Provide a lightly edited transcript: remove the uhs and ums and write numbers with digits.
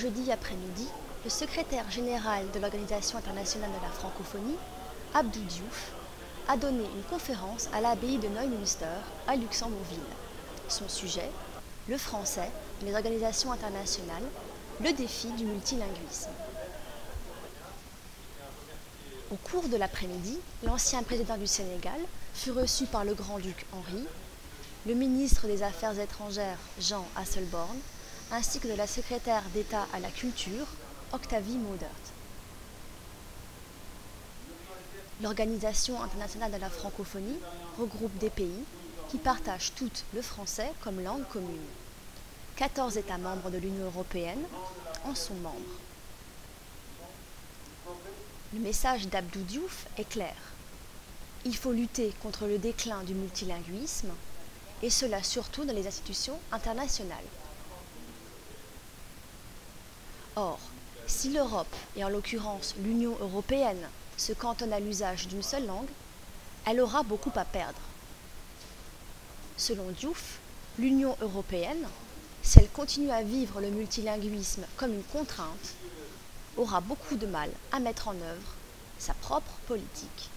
jeudi après-midi, le secrétaire général de l'Organisation internationale de la francophonie, Abdou Diouf, a donné une conférence à l'abbaye de Neumünster à Luxembourgville. Son sujet, le français et les organisations internationales, le défi du multilinguisme. Au cours de l'après-midi, l'ancien président du Sénégal fut reçu par le grand-duc Henri, le ministre des Affaires étrangères Jean Asselborn, ainsi que de la secrétaire d'État à la culture, Octavie Maudert. L'Organisation internationale de la francophonie regroupe des pays qui partagent toutes le français comme langue commune. 14 États membres de l'Union européenne en sont membres. Le message d'Abdou Diouf est clair. Il faut lutter contre le déclin du multilinguisme, et cela surtout dans les institutions internationales. Or, si l'Europe, et en l'occurrence l'Union européenne, se cantonne à l'usage d'une seule langue, elle aura beaucoup à perdre. Selon Diouf, l'Union européenne, si elle continue à vivre le multilinguisme comme une contrainte, aura beaucoup de mal à mettre en œuvre sa propre politique.